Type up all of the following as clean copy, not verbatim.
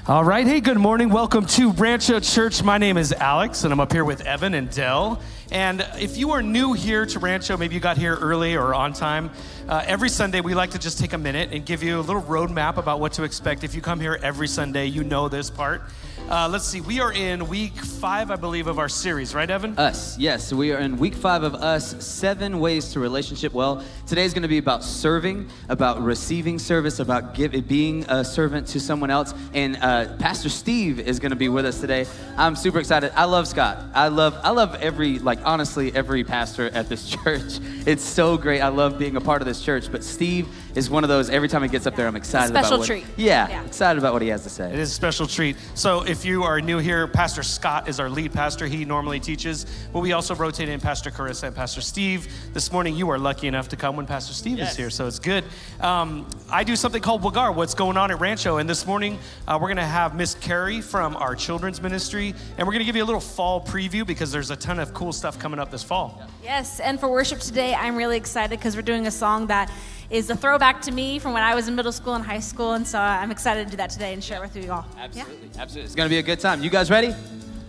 All right, hey, good morning. Welcome to Rancho Church. My name is Alex, and I'm up here with Evan and Dell. And if you are new here to Rancho, maybe you got here early or on time, every Sunday we like to just take a minute and give you a little roadmap about what to expect. If you come here every Sunday, you know this part. Let's see, we are in week 5, I believe, of our series, right, Evan? Us, yes. We are in week 5 of Us, 7 ways to relationship well. Today's going to be about serving, about receiving service, about being a servant to someone else. And Pastor Steve is going to be with us today. I'm super excited. I love Scott. I love every pastor at this church. It's so great. I love being a part of this church. But Steve is one of those, every time he gets up there, I'm excited about Special treat. Excited about what he has to say. It is a special treat. So if you are new here, Pastor Scott is our lead pastor. He normally teaches, but we also rotate in Pastor Carissa and Pastor Steve. This morning, you are lucky enough to come when Pastor Steve is here, so it's good. I do something called Wagar, What's Going On at Rancho, and this morning, we're going to have Miss Carrie from our children's ministry, and we're going to give you a little fall preview because there's a ton of cool stuff coming up this fall. Yes, and for worship today, I'm really excited because we're doing a song that is a throwback to me from when I was in middle school and high school, and so I'm excited to do that today and share it with you all. Absolutely, absolutely. It's going to be a good time. You guys ready?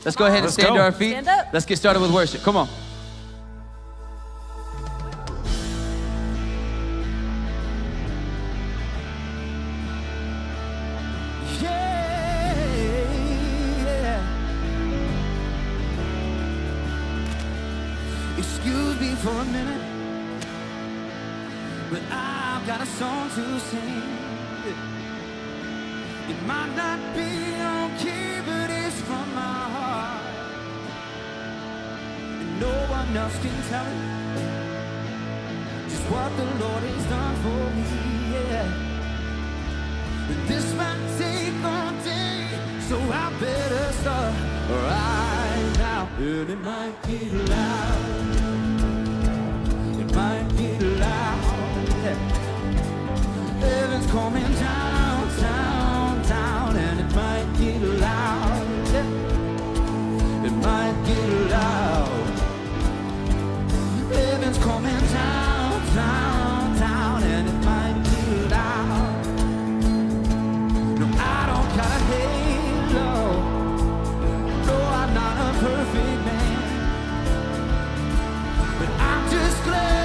Let's go ahead and stand to our feet. Stand up. Let's get started with worship. Come on. Excuse me for a minute, but I've got a song to sing. It might not be on key, but it's from my heart, and no one else can tell it just what the Lord has done for me. Yeah, and this might take all day, so I better start right now. And it might be loud. Might be loud, yeah. Heaven's coming down, down, down, and it might get loud, yeah. It might get loud. Heaven's coming down, down, down, and it might get loud. No, I don't got a halo. No, I'm not a perfect man, but I'm just glad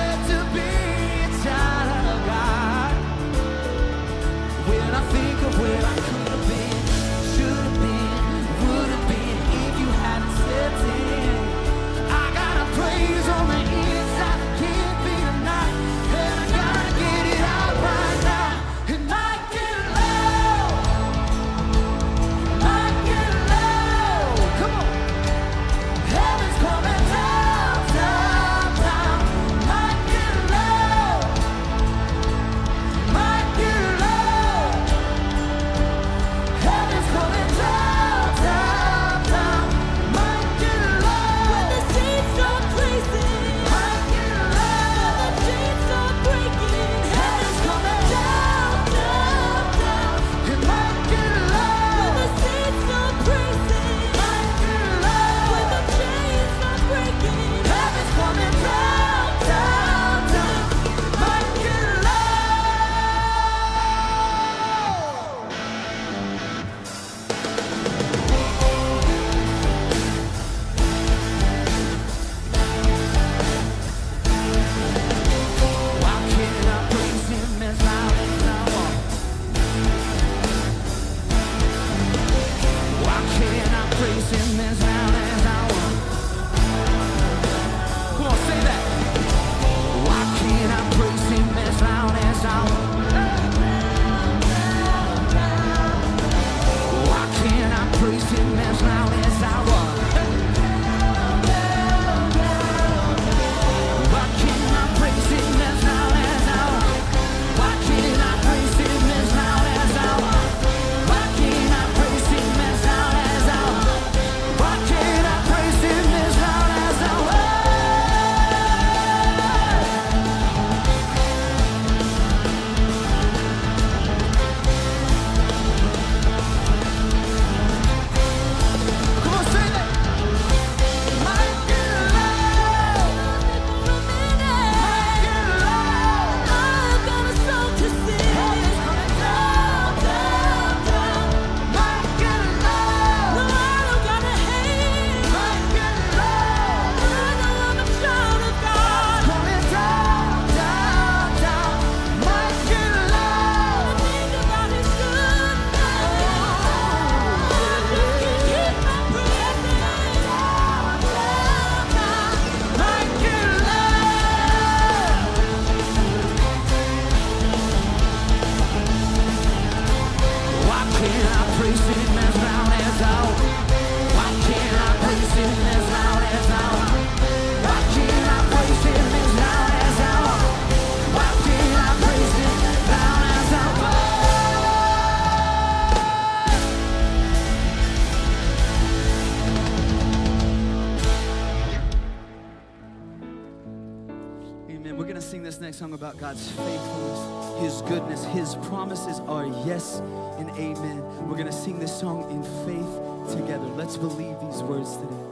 about God's faithfulness, His goodness. His promises are yes and amen. We're going to sing this song in faith together. Let's believe these words today.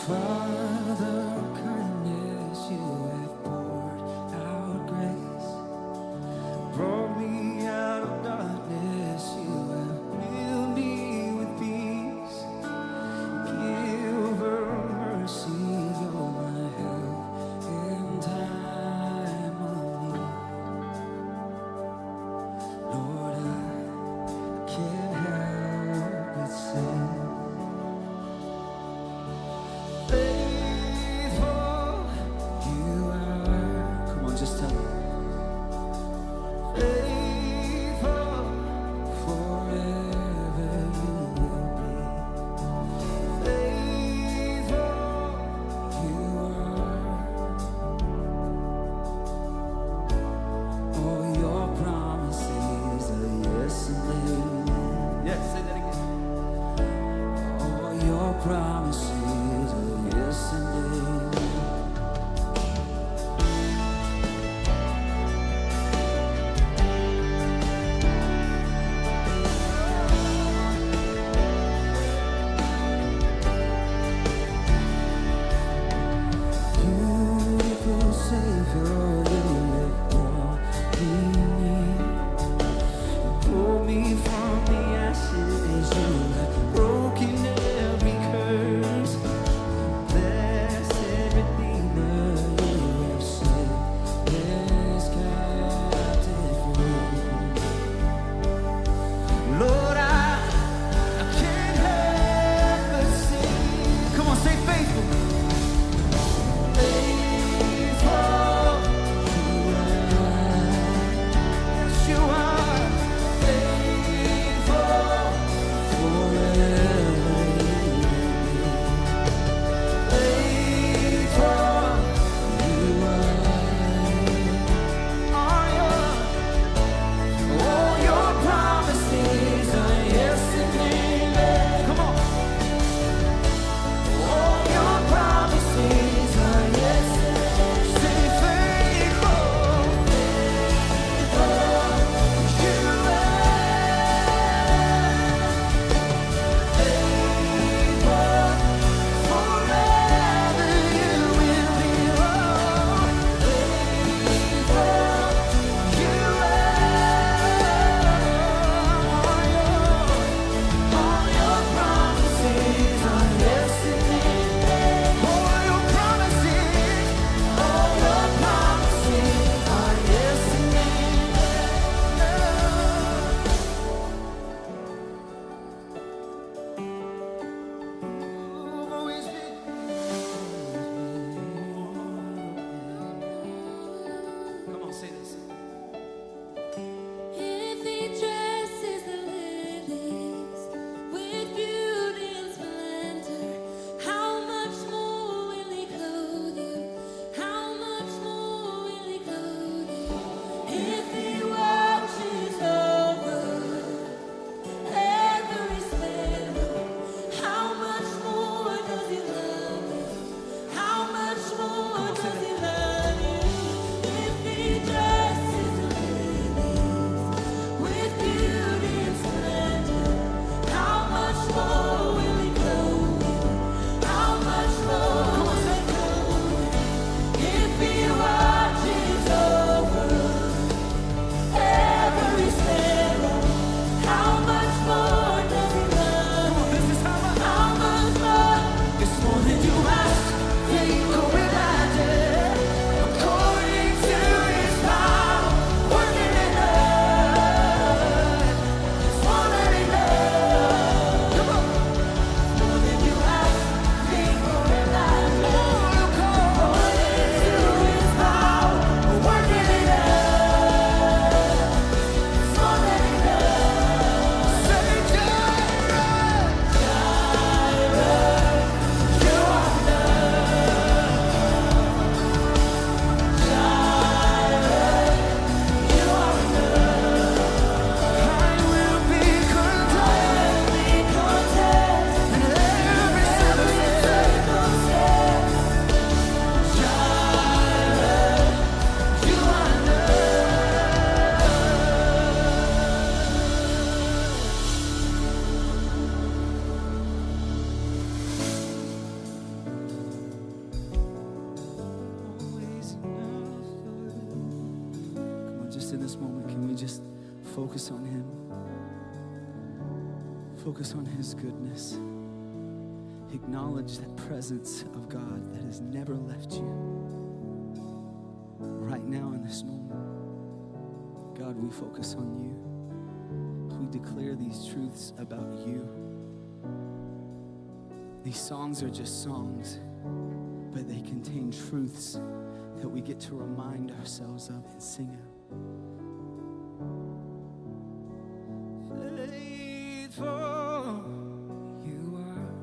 Father of kindness, you have poured out grace, brought me out of darkness, you have filled me with peace. Giver of mercy, you're my help in time of need. Lord, I can't help but sing. just in this moment, can we just focus on him? Focus on his goodness. Acknowledge that presence of God that has never left you. Right now in this moment, God, we focus on you. We declare these truths about you. These songs are just songs, but they contain truths that we get to remind ourselves of and sing out. Faithful you are,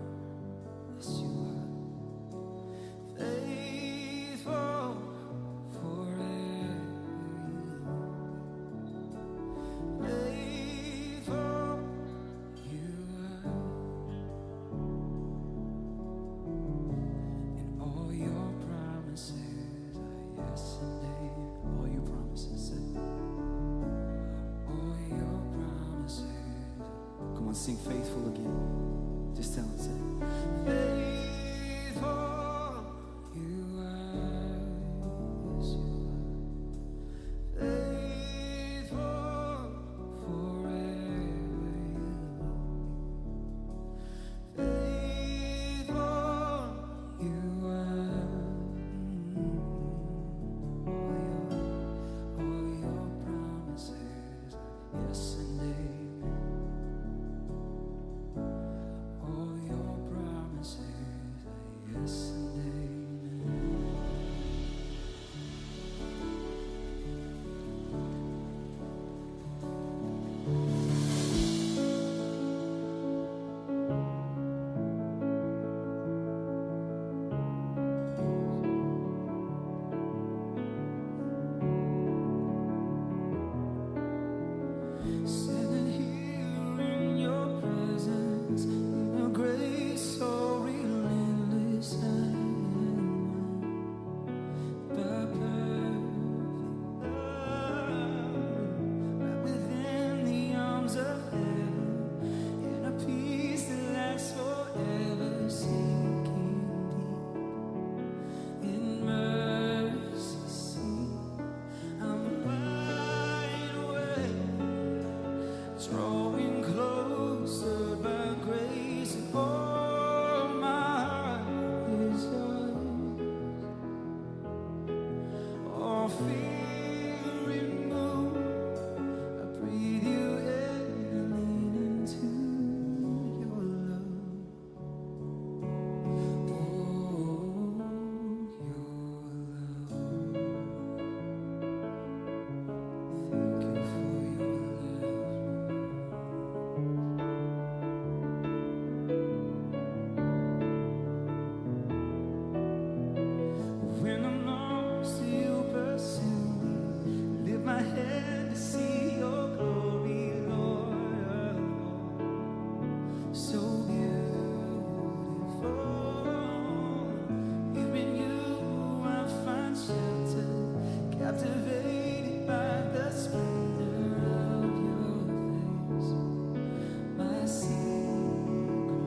yes you are. Faithful forever. Faithful you are. And all your promises are yes and amen. All your promises say. All your promises. Come on, sing faithful again. Just tell it, say. Faithful you are, yes you are. Faithful forever. Faithful you are. All your promises are yes and amen. All your promises are yes and amen. Sitting here in your presence, in your grace so relentless and by perfect love, right within the arms of heaven, in a peace that lasts forever, sinking deep in mercy. See, I'm wide awake, drawing closer by grace, and all my heart is yours. All fear removed, I breathe you in and lean into your love. Oh, your love. Thank you for your love. When I'm lost, you pursue me. Lift my head to see your glory, Lord. So beautiful. Here in you I find shelter, captivated by the splendor of your face. My secret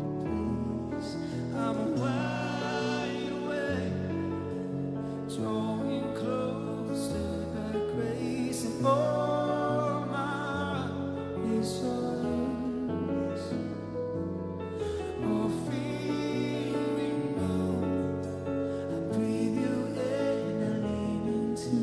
place, I'm wide awake, drawing closer by grace, and all my heart is yours. All fear removed, I breathe you in and lean into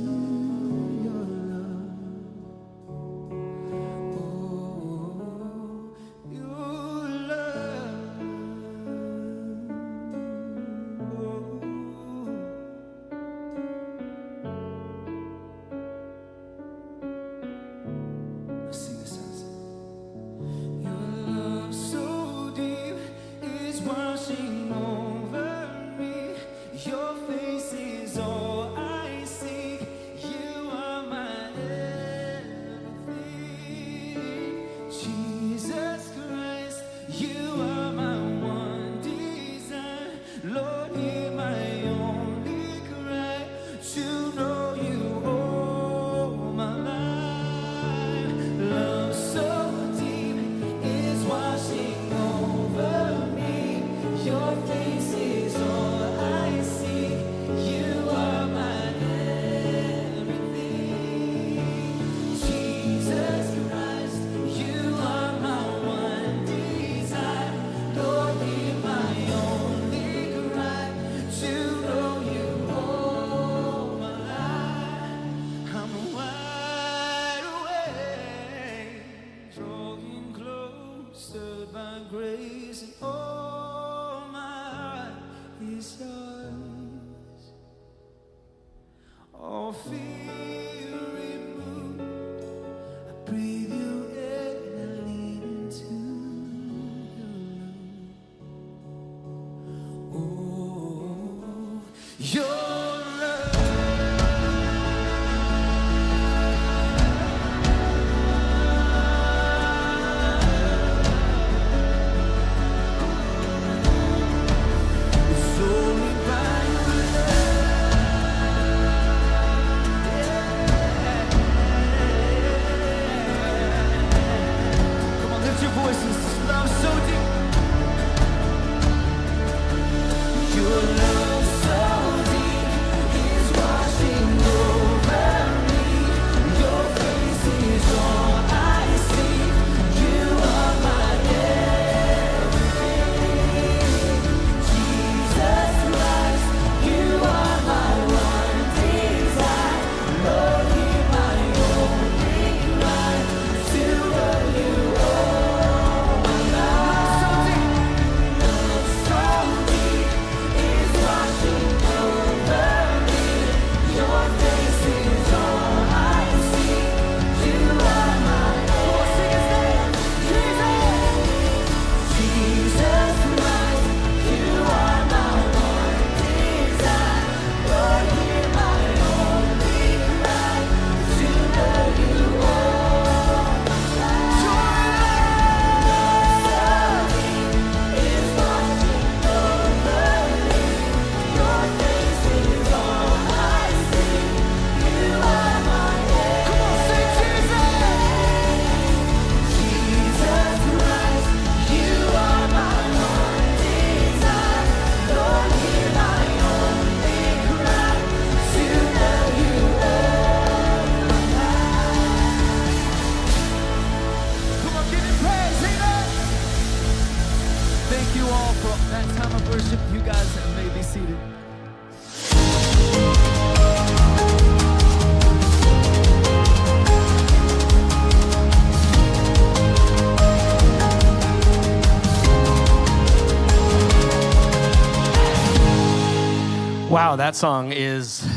Wow,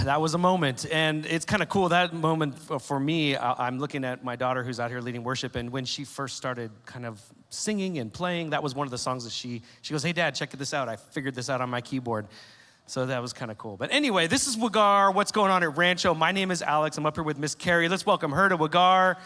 that was a moment. And it's kind of cool, that moment for me, I'm looking at my daughter who's out here leading worship, and when she first started kind of singing and playing, that was one of the songs that she goes, hey Dad, check this out. I figured this out on my keyboard. So that was kind of cool. But anyway, this is Wagar, what's going on at Rancho. My name is Alex, I'm up here with Miss Carrie. Let's welcome her to Wagar.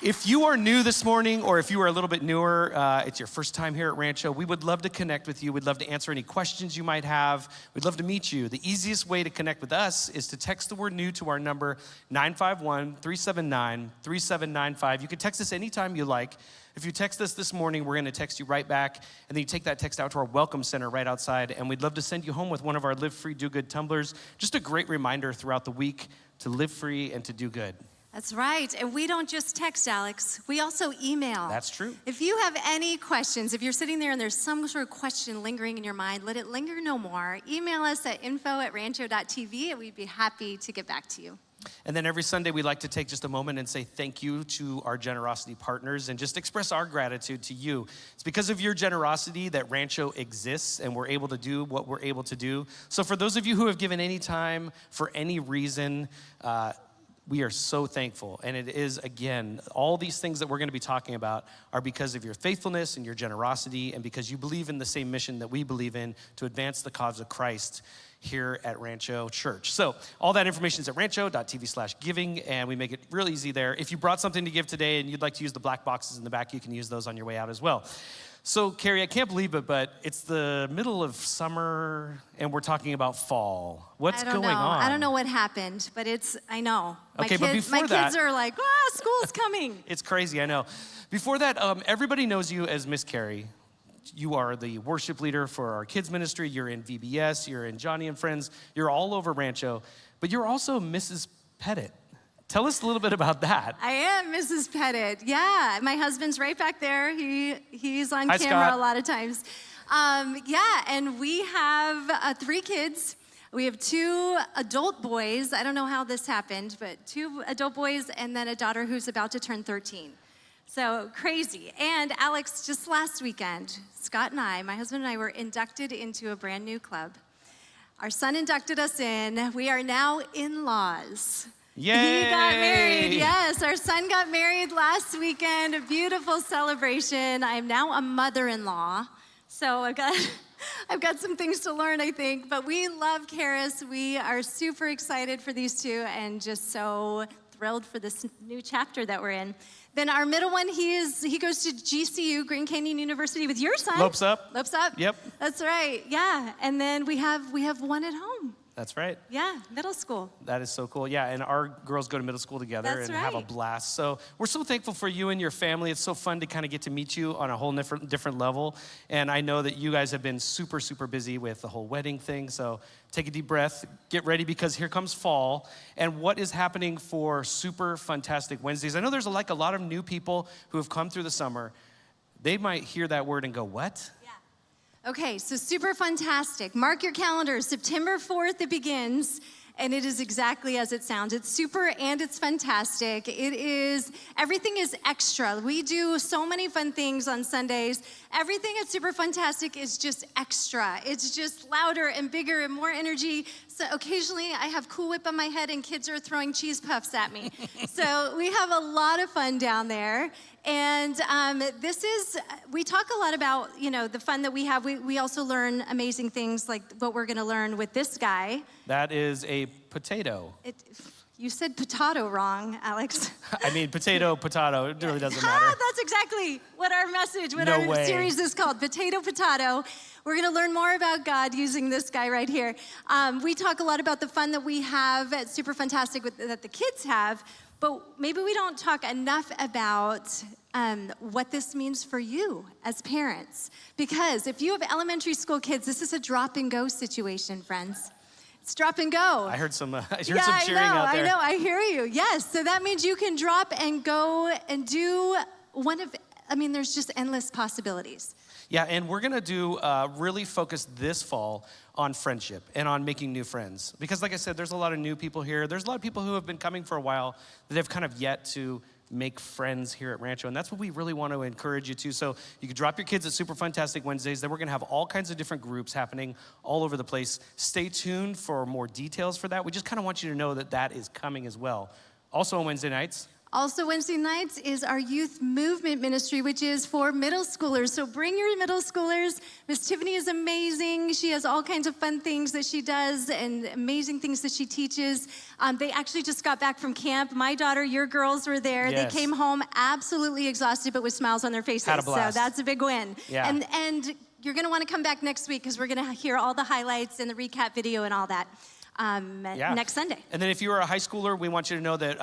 If you are new this morning, or if you are a little bit newer, it's your first time here at Rancho, we would love to connect with you. We'd love to answer any questions you might have. We'd love to meet you. The easiest way to connect with us is to text the word new to our number, 951-379-3795. You can text us anytime you like. If you text us this morning, we're gonna text you right back, and then you take that text out to our welcome center right outside, and we'd love to send you home with one of our Live Free, Do Good tumblers. Just a great reminder throughout the week to live free and to do good. That's right. And we don't just text, Alex. We also email. That's true. If you have any questions, if you're sitting there and there's some sort of question lingering in your mind, let it linger no more. Email us at info@rancho.tv, and we'd be happy to get back to you. And then every Sunday, we like to take just a moment and say thank you to our generosity partners and just express our gratitude to you. It's because of your generosity that Rancho exists and we're able to do what we're able to do. So for those of you who have given any time for any reason, we are so thankful. And it is, again, all these things that we're going to be talking about are because of your faithfulness and your generosity, and because you believe in the same mission that we believe in to advance the cause of Christ here at Rancho Church. So all that information is at rancho.tv/giving, and we make it real easy there. If you brought something to give today and you'd like to use the black boxes in the back, you can use those on your way out as well. So, Carrie, I can't believe it, but it's the middle of summer, and we're talking about fall. What's going on? I don't know what happened, but I know. Okay, but before that, my kids are like, school's coming. It's crazy, I know. Before that, everybody knows you as Miss Carrie. You are the worship leader for our kids ministry. You're in VBS, you're in Johnny and Friends. You're all over Rancho, but you're also Mrs. Pettit. Tell us a little bit about that. I am Mrs. Pettit. Yeah, my husband's right back there. He's on Hi, camera Scott. a lot of times. And we have 3 kids. We have 2 adult boys. I don't know how this happened, but 2 adult boys and then a daughter who's about to turn 13. So crazy. And Alex, just last weekend, Scott and I, my husband and I, were inducted into a brand new club. Our son inducted us in. We are now in-laws. Yay! He got married. Yes, our son got married last weekend. A beautiful celebration. I am now a mother-in-law. So I've got some things to learn, I think. But we love Karis. We are super excited for these 2 and just so thrilled for this new chapter that we're in. Then our middle one, he goes to GCU, Green Canyon University, with your son. Lopes up. Lopes up. Yep. That's right. Yeah. And then we have one at home. That's right. Yeah, middle school. That is so cool. Yeah, and our girls go to middle school together That's and have a right. blast. So we're so thankful for you and your family. It's so fun to kind of get to meet you on a whole different level. And I know that you guys have been super, super busy with the whole wedding thing. So take a deep breath, get ready, because here comes fall. And what is happening for Super Fantastic Wednesdays? I know there's a lot of new people who have come through the summer. They might hear that word and go, what? Okay, so Super Fantastic. Mark your calendars. September 4th it begins, and it is exactly as it sounds. It's super and it's fantastic. Everything is extra. We do so many fun things on Sundays. Everything at Super Fantastic is just extra. It's just louder and bigger and more energy. So occasionally I have Cool Whip on my head and kids are throwing cheese puffs at me. So we have a lot of fun down there. And we talk a lot about, the fun that we have. We also learn amazing things like what we're gonna learn with this guy. That is a potato. You said potato wrong, Alex. I mean, potato. It really doesn't matter. That's exactly what our message, No our way. series is called, Potato. We're gonna learn more about God using this guy right here. We talk a lot about the fun that we have at Super Fantastic that the kids have, but maybe we don't talk enough about what this means for you as parents. Because if you have elementary school kids, this is a drop and go situation, friends. It's drop and go. I heard some cheering out there. I know, I hear you. Yes, so that means you can drop and go and do there's just endless possibilities. Yeah, and we're gonna do really focus this fall on friendship and on making new friends. Because like I said, there's a lot of new people here. There's a lot of people who have been coming for a while that have kind of yet to make friends here at Rancho. And that's what we really want to encourage you to. So you can drop your kids at Super Fantastic Wednesdays. Then we're going to have all kinds of different groups happening all over the place. Stay tuned for more details for that. We just kind of want you to know that that is coming as well. Also on Wednesday nights. Also, Wednesday nights is our youth movement ministry, which is for middle schoolers. So bring your middle schoolers. Miss Tiffany is amazing. She has all kinds of fun things that she does and amazing things that she teaches. They actually just got back from camp. My daughter, your girls were there. Yes. They came home absolutely exhausted, but with smiles on their faces. Had a blast. So that's a big win. Yeah. And you're going to want to come back next week because we're going to hear all the highlights and the recap video and all that. Next Sunday. And then if you are a high schooler, we want you to know that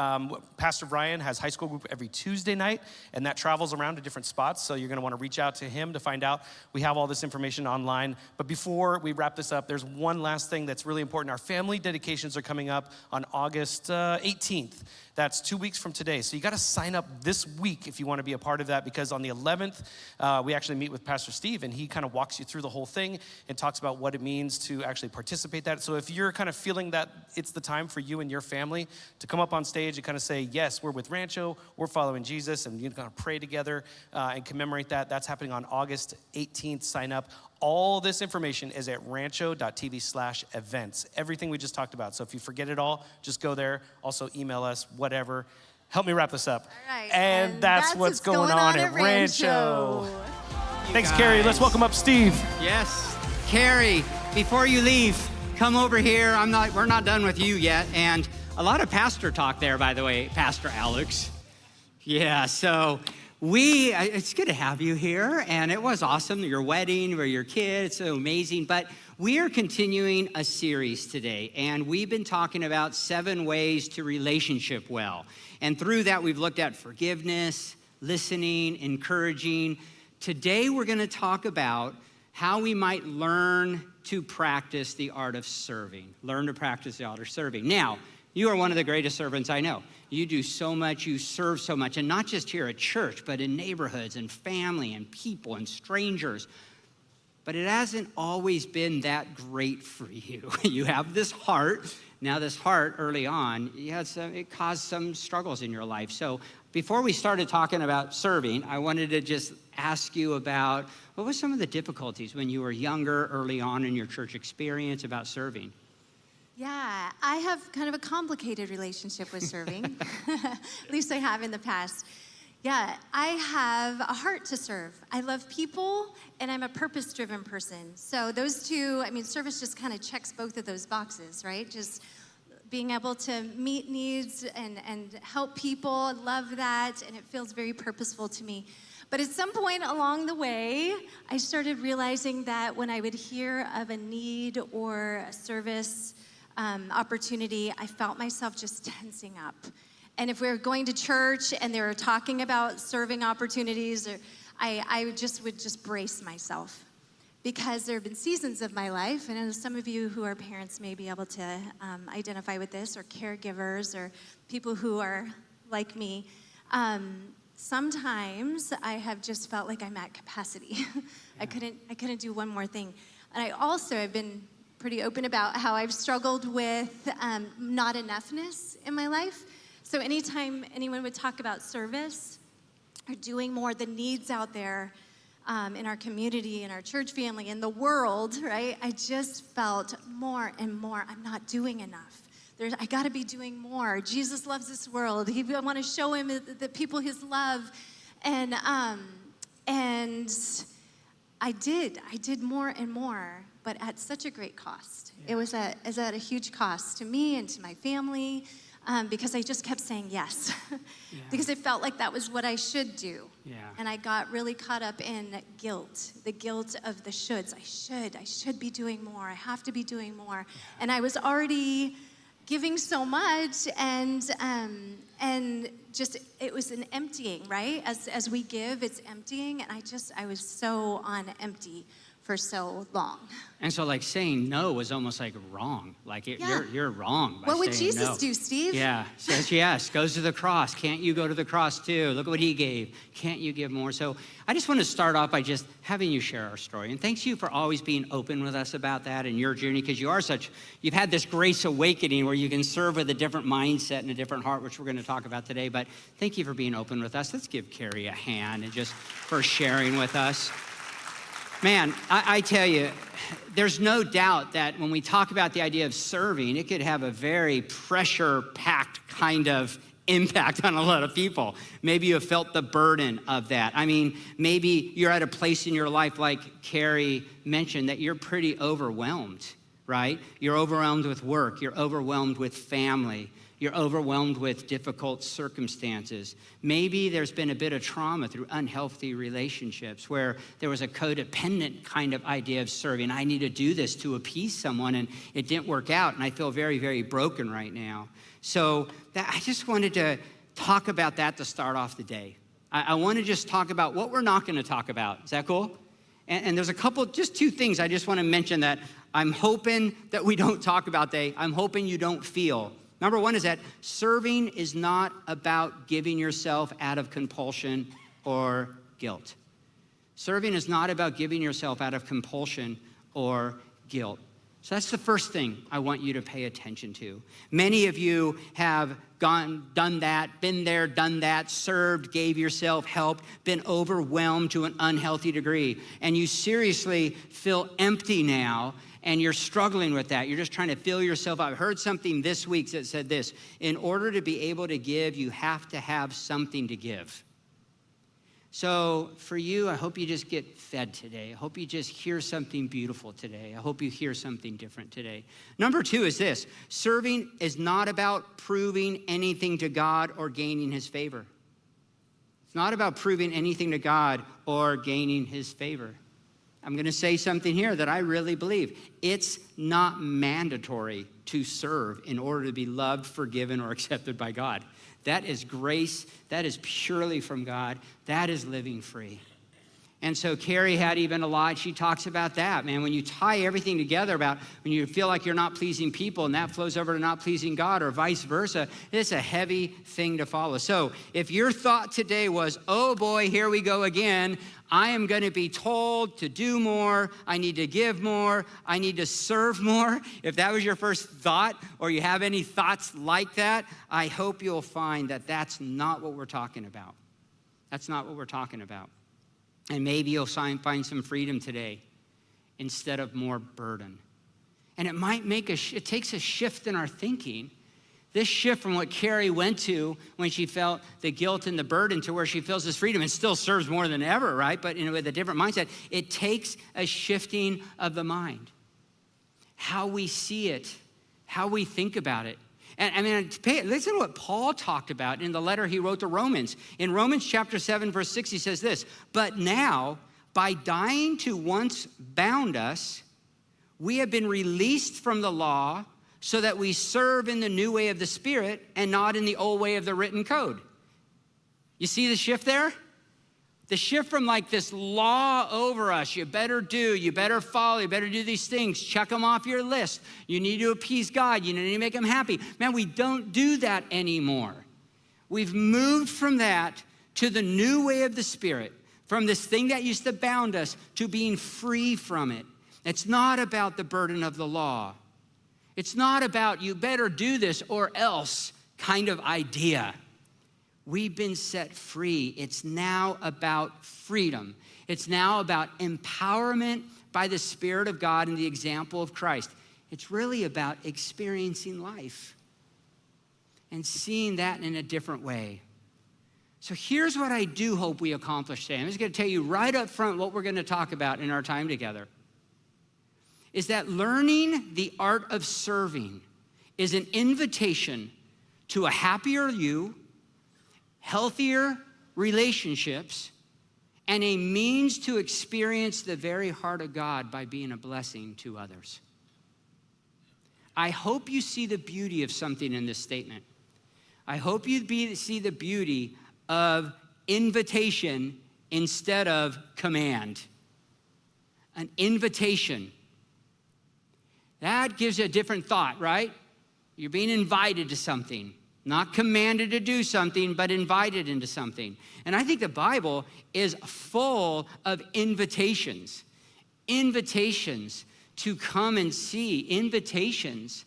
Pastor Brian has high school group every Tuesday night, and that travels around to different spots. So you're going to want to reach out to him to find out. We have all this information online. But before we wrap this up, there's one last thing that's really important. Our family dedications are coming up on August 18th. That's 2 weeks from today. So you got to sign up this week if you want to be a part of that, because on the 11th, we actually meet with Pastor Steve, and he kind of walks you through the whole thing and talks about what it means to actually participate that. So if you're kind of feeling that it's the time for you and your family to come up on stage and kind of say, yes, we're with Rancho, we're following Jesus, and you're going to pray together and commemorate that. That's happening on August 18th. Sign up. All this information is at rancho.tv/events. Everything we just talked about. So if you forget it all, just go there. Also email us, whatever. Help me wrap this up. All right. And that's what's going on at Rancho. Thanks, guys. Carrie. Let's welcome up Steve. Yes. Carrie, before you leave, come over here. We're not done with you yet. And a lot of pastor talk there, by the way, Pastor Alex. Yeah, so it's good to have you here. And it was awesome, your wedding or your kids, so amazing. But we are continuing a series today, and we've been talking about 7 ways to relationship well. And through that, we've looked at forgiveness, listening, encouraging. Today, we're going to talk about how we might learn to practice the art of serving. Learn to practice the art of serving. Now, you are one of the greatest servants I know. You do so much, you serve so much, and not just here at church, but in neighborhoods and family and people and strangers. But it hasn't always been that great for you. You have this heart. Now this heart, early on, it caused some struggles in your life. So before we started talking about serving, I wanted to just ask you about what were some of the difficulties when you were younger, early on in your church experience about serving? Yeah, I have kind of a complicated relationship with serving. At least I have in the past. Yeah, I have a heart to serve. I love people, and I'm a purpose-driven person. So those two, service just kind of checks both of those boxes, right? Just being able to meet needs and help people, love that, and it feels very purposeful to me. But at some point along the way, I started realizing that when I would hear of a need or a service opportunity, I felt myself just tensing up. And if we were going to church and they were talking about serving opportunities, I would just brace myself. Because there have been seasons of my life, and I know some of you who are parents may be able to identify with this, or caregivers, or people who are like me. Sometimes I have just felt like I'm at capacity. Yeah. I couldn't do one more thing. And I also have been pretty open about how I've struggled with not enoughness in my life. So anytime anyone would talk about service or doing more, the needs out there in our community, in our church family, in the world, right? I just felt more and more, I'm not doing enough. I gotta be doing more. Jesus loves this world. I wanna show him the people his love. And I did more and more, but at such a great cost. Yeah. It was at a huge cost to me and to my family, because I just kept saying yes. Yeah. Because it felt like that was what I should do. Yeah. And I got really caught up in guilt, the guilt of the shoulds. I should be doing more. I have to be doing more. Yeah. And I was already giving so much, and just it was an emptying, right? As we give, it's emptying, and I was so on empty for so long. And so like saying no was almost like wrong. Like Yeah. you're wrong by What would saying Jesus no. do, Steve? Yeah, says yes, goes to the cross. Can't you go to the cross too? Look at what he gave. Can't you give more? So I just want to start off by just having you share our story. And thanks you for always being open with us about that and your journey, because you've had this grace awakening where you can serve with a different mindset and a different heart, which we're going to talk about today. But thank you for being open with us. Let's give Carrie a hand and just for sharing with us. Man, I tell you, there's no doubt that when we talk about the idea of serving, it could have a very pressure-packed kind of impact on a lot of people. Maybe you have felt the burden of that. I mean, maybe you're at a place in your life, like Carrie mentioned, that you're pretty overwhelmed, right? You're overwhelmed with work. You're overwhelmed with family. You're overwhelmed with difficult circumstances. Maybe there's been a bit of trauma through unhealthy relationships where there was a codependent kind of idea of serving. I need to do this to appease someone, and it didn't work out, and I feel very, very broken right now. So I just wanted to talk about that to start off the day. I want to just talk about what we're not going to talk about. Is that cool? And there's just two things I just want to mention that I'm hoping that we don't talk about today. I'm hoping you don't feel. Number one is that serving is not about giving yourself out of compulsion or guilt. Serving is not about giving yourself out of compulsion or guilt. So that's the first thing I want you to pay attention to. Many of you have done that, been there, done that, served, gave yourself help, been overwhelmed to an unhealthy degree, and you seriously feel empty now, and you're struggling with that. You're just trying to fill yourself up. I heard something this week that said this: in order to be able to give, you have to have something to give. So for you, I hope you just get fed today. I hope you just hear something beautiful today. I hope you hear something different today. Number two is this: serving is not about proving anything to God or gaining his favor. It's not about proving anything to God or gaining his favor. I'm going to say something here that I really believe. It's not mandatory to serve in order to be loved, forgiven, or accepted by God. That is grace. That is purely from God. That is living free. And so Carrie had even a lot. She talks about that, man. When you tie everything together about when you feel like you're not pleasing people and that flows over to not pleasing God or vice versa, it's a heavy thing to follow. So if your thought today was, oh boy, here we go again, I am going to be told to do more, I need to give more, I need to serve more. If that was your first thought, or you have any thoughts like that, I hope you'll find that that's not what we're talking about. That's not what we're talking about. And maybe you'll find some freedom today instead of more burden. And it might it takes a shift in our thinking. This shift from what Carrie went to when she felt the guilt and the burden to where she feels this freedom and still serves more than ever, right? But with a different mindset, it takes a shifting of the mind. How we see it, how we think about it. And I mean, listen to what Paul talked about in the letter he wrote to Romans. In Romans chapter 7, verse 6, he says this: but now, by dying to once bound us, we have been released from the law so that we serve in the new way of the Spirit and not in the old way of the written code. You see the shift there? The shift from like this law over us, you better do, you better follow, you better do these things, check them off your list. You need to appease God, you need to make him happy. Man, we don't do that anymore. We've moved from that to the new way of the Spirit, from this thing that used to bound us to being free from it. It's not about the burden of the law. It's not about you better do this or else kind of idea. We've been set free. It's now about freedom. It's now about empowerment by the Spirit of God and the example of Christ. It's really about experiencing life and seeing that in a different way. So here's what I do hope we accomplish today. I'm just going to tell you right up front what we're going to talk about in our time together. Is that learning the art of serving is an invitation to a happier you, healthier relationships, and a means to experience the very heart of God by being a blessing to others. I hope you see the beauty of something in this statement. I hope you see the beauty of invitation instead of command. an invitation. That gives you a different thought, right? You're being invited to something. Not commanded to do something, but invited into something. And I think the Bible is full of invitations. Invitations to come and see. Invitations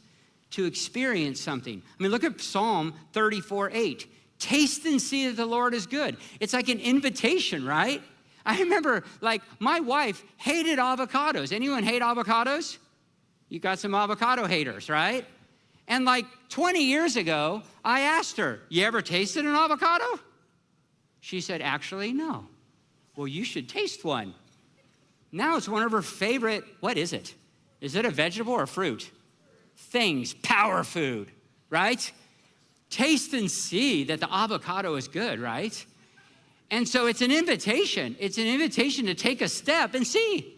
to experience something. I mean, look at Psalm 34:8. Taste and see that the Lord is good. It's like an invitation, right? I remember, like, my wife hated avocados. Anyone hate avocados? You got some avocado haters, right? And like 20 years ago, I asked her, you ever tasted an avocado? She said, actually, no. Well, you should taste one. Now it's one of her favorite, what is it? Is it a vegetable or fruit? Things, power food, right? Taste and see that the avocado is good, right? And so it's an invitation. It's an invitation to take a step and see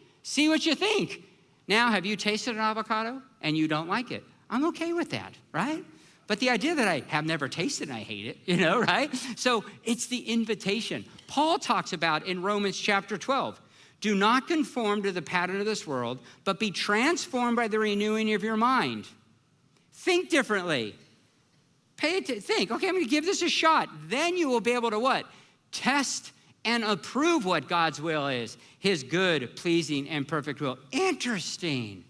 what you think. Now, have you tasted an avocado and you don't like it? I'm okay with that, right? But the idea that I have never tasted and I hate it, right? So it's the invitation. Paul talks about in Romans chapter 12, do not conform to the pattern of this world, but be transformed by the renewing of your mind. Think differently. Think, okay, I'm gonna give this a shot. Then you will be able to what? Test and approve what God's will is, his good, pleasing, and perfect will. Interesting.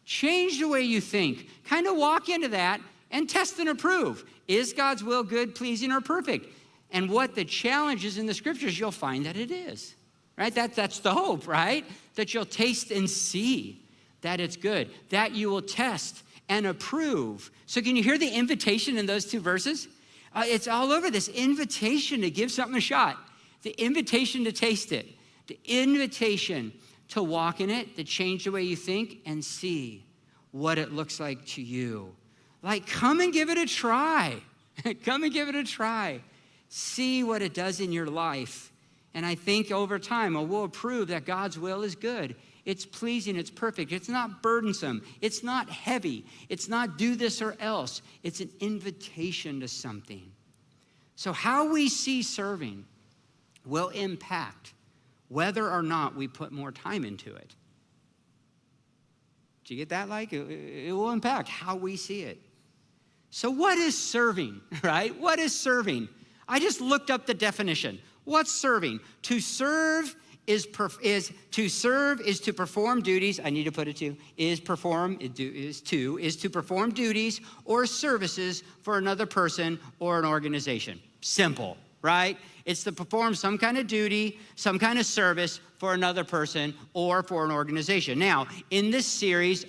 Change the way you think. Kind of walk into that and test and approve. Is God's will good, pleasing, or perfect? And what the challenge is in the scriptures, you'll find that it is, right? That's the hope, right? That you'll taste and see that it's good, that you will test and approve. So can you hear the invitation in those two verses? It's all over this invitation to give something a shot, the invitation to taste it, the invitation to walk in it, to change the way you think and see what it looks like to you. Like, come and give it a try. Come and give it a try. See what it does in your life. And I think over time, we'll prove that God's will is good. It's pleasing, it's perfect. It's not burdensome. It's not heavy. It's not do this or else. It's an invitation to something. So how we see serving will impact whether or not we put more time into it. Do you get that? Like, it will impact how we see it. So what is serving, right? What is serving? I just looked up the definition. What's serving? To serve is to perform duties. I need to put it to is to perform duties or services for another person or an organization. Simple, right? It's to perform some kind of duty, some kind of service for another person or for an organization. Now, in this series,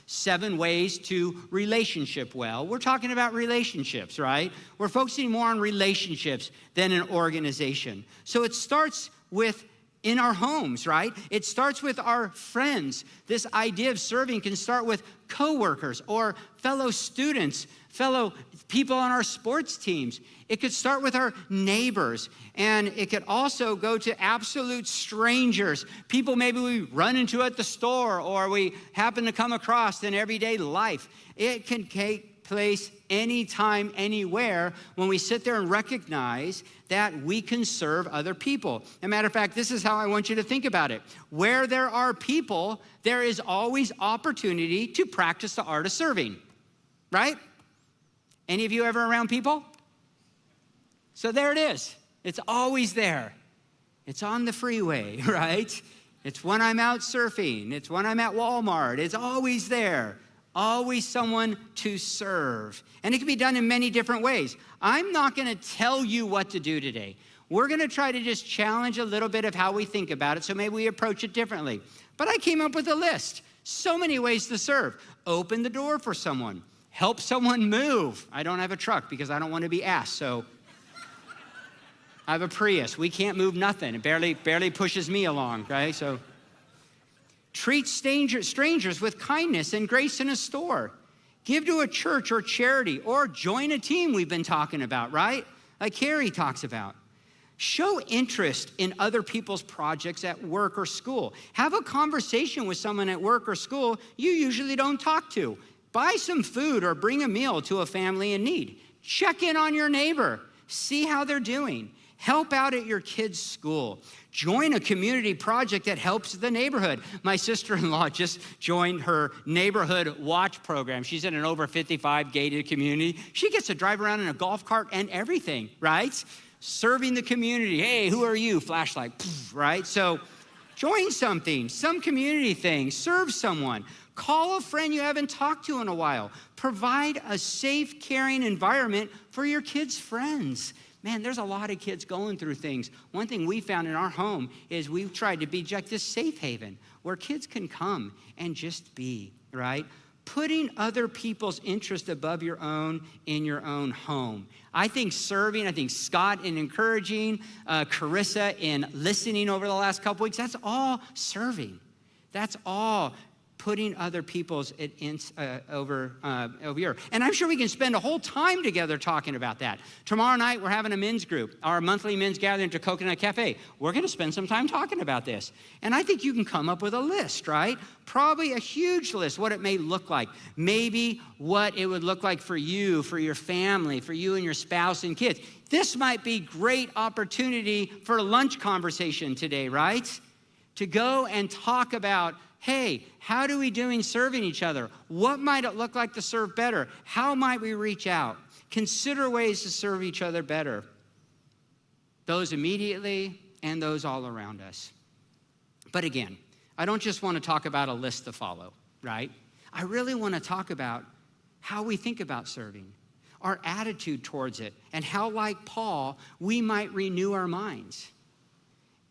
7 Ways to Relationship Well, we're talking about relationships, right? We're focusing more on relationships than an organization. So it starts with in our homes, right? It starts with our friends. This idea of serving can start with coworkers or fellow students, fellow people on our sports teams. It could start with our neighbors, and it could also go to absolute strangers, people maybe we run into at the store or we happen to come across in everyday life. It can take place anytime, anywhere, when we sit there and recognize that we can serve other people. As a matter of fact, this is how I want you to think about it. Where there are people, there is always opportunity to practice the art of serving, right? Any of you ever around people? So there it is. It's always there. It's on the freeway, right? It's when I'm out surfing. It's when I'm at Walmart. It's always there. Always someone to serve. And it can be done in many different ways. I'm not going to tell you what to do today. We're going to try to just challenge a little bit of how we think about it, so maybe we approach it differently. But I came up with a list. So many ways to serve. Open the door for someone. Help someone move. I don't have a truck because I don't want to be asked, so I have a Prius. We can't move nothing. It barely pushes me along, right? So treat strangers with kindness and grace in a store. Give to a church or charity, or join a team we've been talking about, right? Like Carrie talks about. Show interest in other people's projects at work or school. Have a conversation with someone at work or school you usually don't talk to. Buy some food or bring a meal to a family in need. Check in on your neighbor. See how they're doing. Help out at your kids' school. Join a community project that helps the neighborhood. My sister-in-law just joined her neighborhood watch program. She's in an over 55 gated community. She gets to drive around in a golf cart and everything, right? Serving the community. Hey, who are you? Flashlight, right? So join something, some community thing, serve someone. Call a friend you haven't talked to in a while. Provide a safe, caring environment for your kids' friends. Man, there's a lot of kids going through things. One thing we found in our home is we've tried to be just this safe haven where kids can come and just be, right? Putting other people's interest above your own in your own home. I think serving, I think Scott in encouraging, Carissa in listening over the last couple weeks, that's all serving. That's all putting other people's over here. And I'm sure we can spend a whole time together talking about that. Tomorrow night, we're having a men's group, our monthly men's gathering to Coconut Cafe. We're gonna spend some time talking about this. And I think you can come up with a list, right? Probably a huge list, what it may look like. Maybe what it would look like for you, for your family, for you and your spouse and kids. This might be great opportunity for a lunch conversation today, right? To go and talk about, hey, how do we do in serving each other? What might it look like to serve better? How might we reach out? Consider ways to serve each other better. Those immediately and those all around us. But again, I don't just want to talk about a list to follow, right? I really want to talk about how we think about serving, our attitude towards it, and how, like Paul, we might renew our minds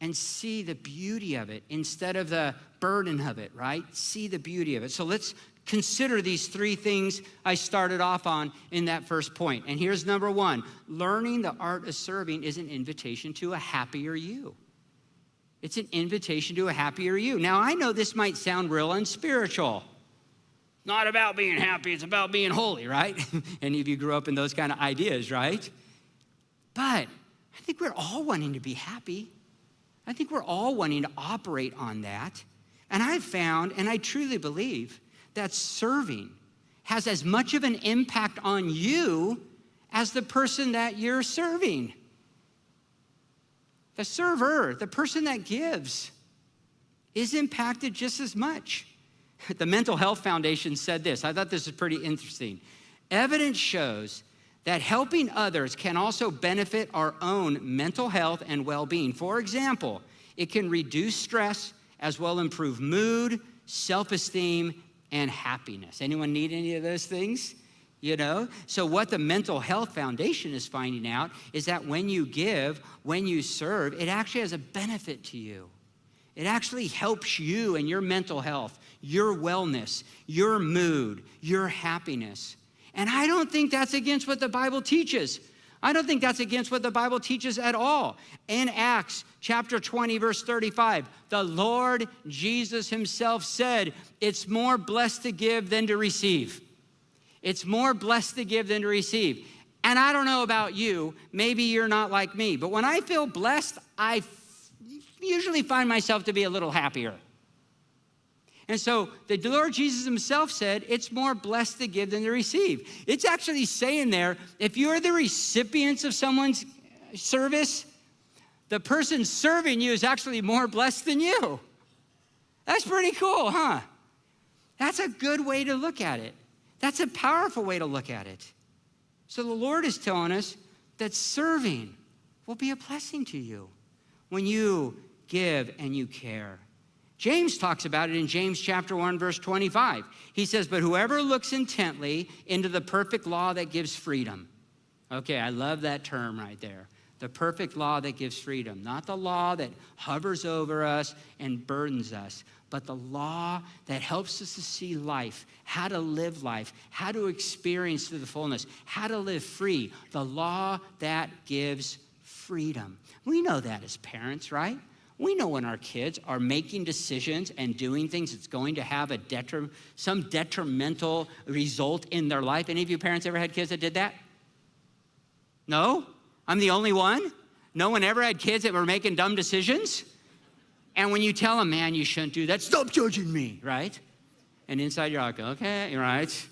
and see the beauty of it instead of the burden of it, right? See the beauty of it. So let's consider these three things I started off on in that first point. And here's number one. Learning the art of serving is an invitation to a happier you. It's an invitation to a happier you. Now, I know this might sound real unspiritual. Not about being happy, it's about being holy, right? Any of you grew up in those kind of ideas, right? But I think we're all wanting to be happy. I think we're all wanting to operate on that. And I've found, and I truly believe, that serving has as much of an impact on you as the person that you're serving. The server, the person that gives, is impacted just as much. The Mental Health Foundation said this. I thought this was pretty interesting. Evidence shows that helping others can also benefit our own mental health and well-being. For example, it can reduce stress as well improve mood, self-esteem, and happiness. Anyone need any of those things? You know? So what the Mental Health Foundation is finding out is that when you give, when you serve, it actually has a benefit to you. It actually helps you and your mental health, your wellness, your mood, your happiness. And I don't think that's against what the Bible teaches. I don't think that's against what the Bible teaches at all. In Acts chapter 20, verse 35, the Lord Jesus himself said, it's more blessed to give than to receive. It's more blessed to give than to receive. And I don't know about you, maybe you're not like me, but when I feel blessed, I usually find myself to be a little happier. And so the Lord Jesus himself said, it's more blessed to give than to receive. It's actually saying there, if you're the recipients of someone's service, the person serving you is actually more blessed than you. That's pretty cool, huh? That's a good way to look at it. That's a powerful way to look at it. So the Lord is telling us that serving will be a blessing to you when you give and you care. James talks about it in James chapter 1, verse 25. He says, but whoever looks intently into the perfect law that gives freedom. Okay, I love that term right there. The perfect law that gives freedom. Not the law that hovers over us and burdens us, but the law that helps us to see life, how to live life, how to experience to the fullness, how to live free. The law that gives freedom. We know that as parents, right? We know when our kids are making decisions and doing things, it's going to have some detrimental result in their life. Any of you parents ever had kids that did that? No? I'm the only one? No one ever had kids that were making dumb decisions? And when you tell them, man, you shouldn't do that, stop judging me, right? And inside you're like, okay, right.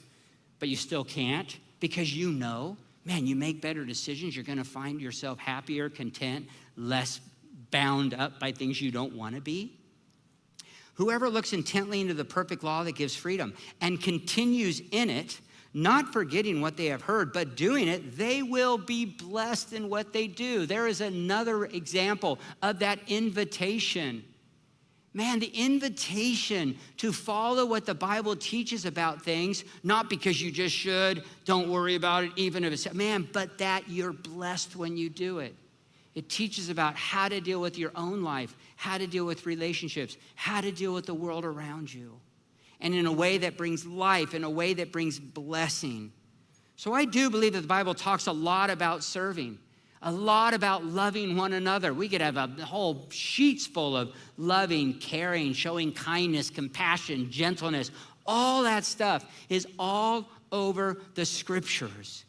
But you still can't because you know, man, you make better decisions, you're gonna find yourself happier, content, less bound up by things you don't wanna be. Whoever looks intently into the perfect law that gives freedom and continues in it, not forgetting what they have heard, but doing it, they will be blessed in what they do. There is another example of that invitation. Man, the invitation to follow what the Bible teaches about things, not because you just should, don't worry about it, even if it's, man, but that you're blessed when you do it. It teaches about how to deal with your own life, how to deal with relationships, how to deal with the world around you, and in a way that brings life, in a way that brings blessing. So I do believe that the Bible talks a lot about serving, a lot about loving one another. We could have a whole sheets full of loving, caring, showing kindness, compassion, gentleness. All that stuff is all over the scriptures.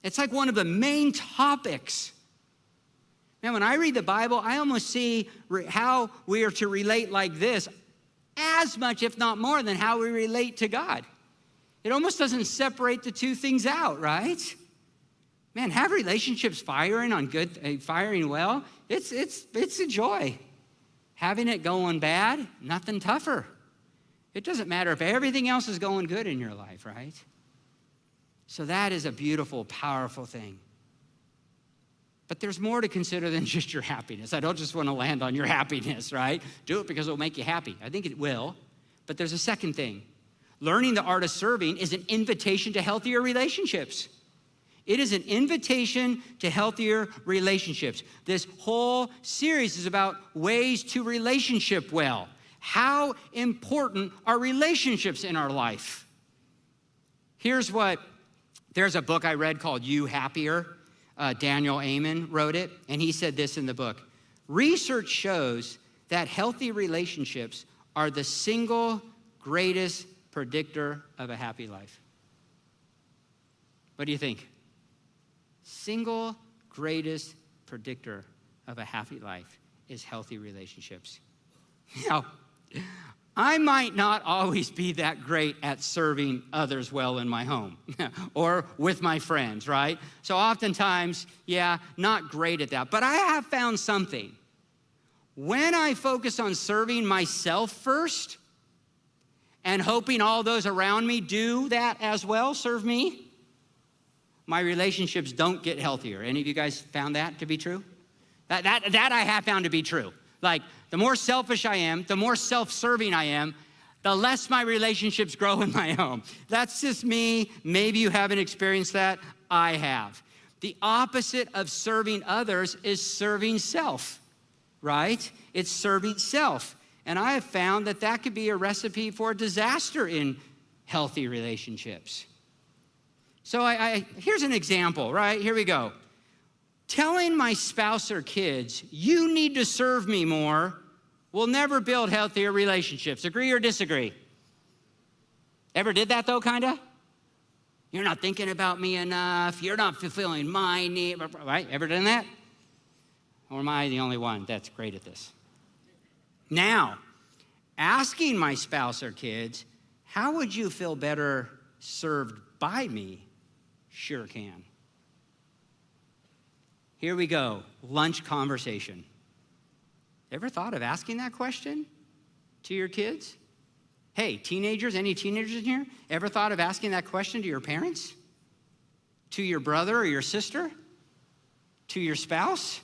It's like one of the main topics. Man, when I read the Bible, I almost see how we are to relate like this as much, if not more, than how we relate to God. It almost doesn't separate the two things out, right? Man, have relationships firing well. It's a joy. Having it going bad, nothing tougher. It doesn't matter if everything else is going good in your life, right? So that is a beautiful, powerful thing. But there's more to consider than just your happiness. I don't just want to land on your happiness, right? Do it because it will make you happy. I think it will. But there's a second thing. Learning the art of serving is an invitation to healthier relationships. It is an invitation to healthier relationships. This whole series is about ways to relationship well. How important are relationships in our life? There's a book I read called You Happier. Daniel Amen wrote it, and he said this in the book. Research shows that healthy relationships are the single greatest predictor of a happy life. What do you think? Single greatest predictor of a happy life is healthy relationships. Now, I might not always be that great at serving others well in my home or with my friends, right? So oftentimes, not great at that. But I have found something. When I focus on serving myself first and hoping all those around me do that as well, serve me, my relationships don't get healthier. Any of you guys found that to be true? That I have found to be true. Like, the more selfish I am, the more self-serving I am, the less my relationships grow in my home. That's just me. Maybe you haven't experienced that. I have. The opposite of serving others is serving self, right? It's serving self. And I have found that could be a recipe for disaster in healthy relationships. So here's an example, right? Here we go. Telling my spouse or kids, you need to serve me more, will never build healthier relationships. Agree or disagree? Ever did that though, kinda? You're not thinking about me enough. You're not fulfilling my need, right? Ever done that? Or am I the only one that's great at this? Now, asking my spouse or kids, how would you feel better served by me? Sure can. Here we go, lunch conversation. Ever thought of asking that question to your kids? Hey, teenagers, any teenagers in here? Ever thought of asking that question to your parents? To your brother or your sister? To your spouse?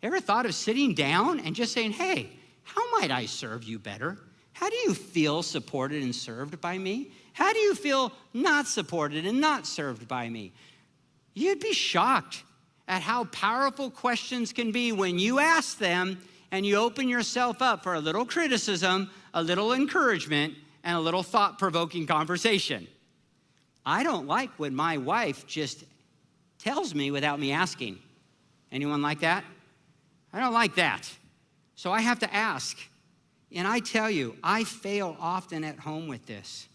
Ever thought of sitting down and just saying, hey, how might I serve you better? How do you feel supported and served by me? How do you feel not supported and not served by me? You'd be shocked at how powerful questions can be when you ask them and you open yourself up for a little criticism, a little encouragement, and a little thought-provoking conversation. I don't like when my wife just tells me without me asking. Anyone like that? I don't like that. So I have to ask. And I tell you, I fail often at home with this.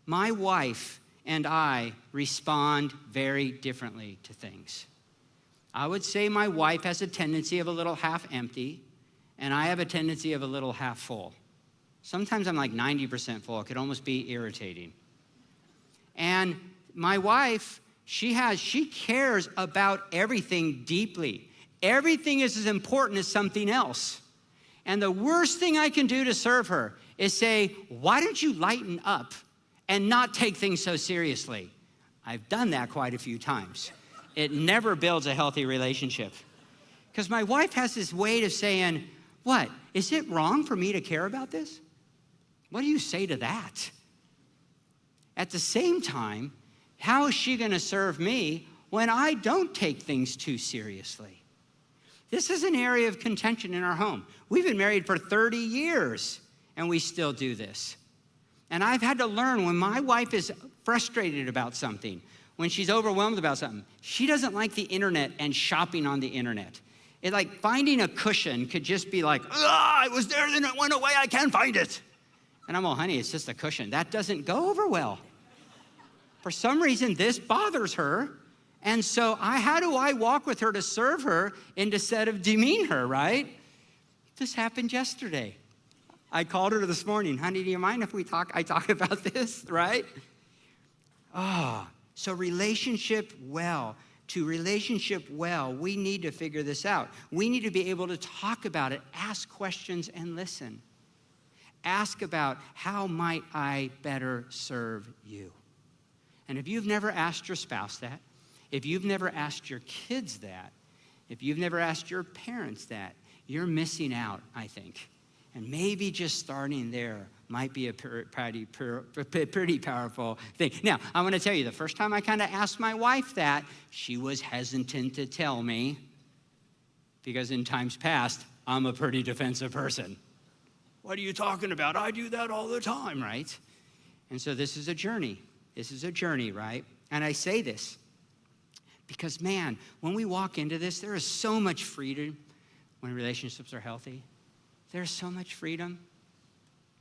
My wife and I respond very differently to things. I would say my wife has a tendency of a little half empty, and I have a tendency of a little half full. Sometimes I'm like 90% full. It could almost be irritating. And my wife, She cares about everything deeply. Everything is as important as something else. And the worst thing I can do to serve her is say, why don't you lighten up and not take things so seriously? I've done that quite a few times. It never builds a healthy relationship. Because my wife has this way of saying, what, is it wrong for me to care about this? What do you say to that? At the same time, how is she going to serve me when I don't take things too seriously? This is an area of contention in our home. We've been married for 30 years, and we still do this. And I've had to learn when my wife is frustrated about something, when she's overwhelmed about something, she doesn't like the internet and shopping on the internet. It's like finding a cushion could just be like, it was there, then it went away, I can't find it. And I'm all, honey, it's just a cushion. That doesn't go over well. For some reason, this bothers her. And so how do I walk with her to serve her instead of demean her, right? This happened yesterday. I called her this morning. Honey, do you mind if I talk about this, right? So relationship well. To relationship well, we need to figure this out. We need to be able to talk about it, ask questions, and listen. Ask about how might I better serve you? And if you've never asked your spouse that, if you've never asked your kids that, if you've never asked your parents that, you're missing out, I think. And maybe just starting there might be a pretty powerful thing. Now, I want to tell you, the first time I kind of asked my wife that, she was hesitant to tell me, because in times past, I'm a pretty defensive person. What are you talking about? I do that all the time, right? And so this is a journey. This is a journey, right? And I say this because, man, when we walk into this, there is so much freedom when relationships are healthy. There's so much freedom.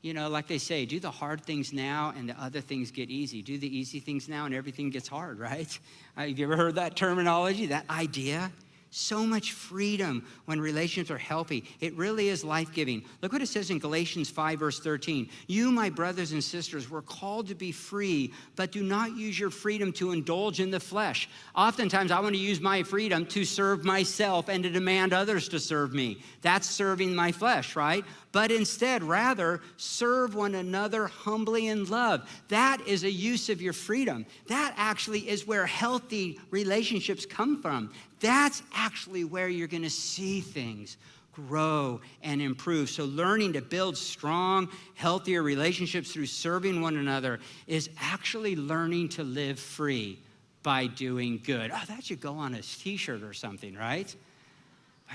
You know, like they say, do the hard things now and the other things get easy. Do the easy things now and everything gets hard, right? Have you ever heard that terminology, that idea? So much freedom when relationships are healthy. It really is life-giving. Look what it says in Galatians 5, verse 13. You, my brothers and sisters, were called to be free, but do not use your freedom to indulge in the flesh. Oftentimes, I want to use my freedom to serve myself and to demand others to serve me. That's serving my flesh, right? But instead, rather, serve one another humbly in love. That is a use of your freedom. That actually is where healthy relationships come from. That's actually where you're going to see things grow and improve. So learning to build strong, healthier relationships through serving one another is actually learning to live free by doing good. Oh, that should go on a t-shirt or something, right?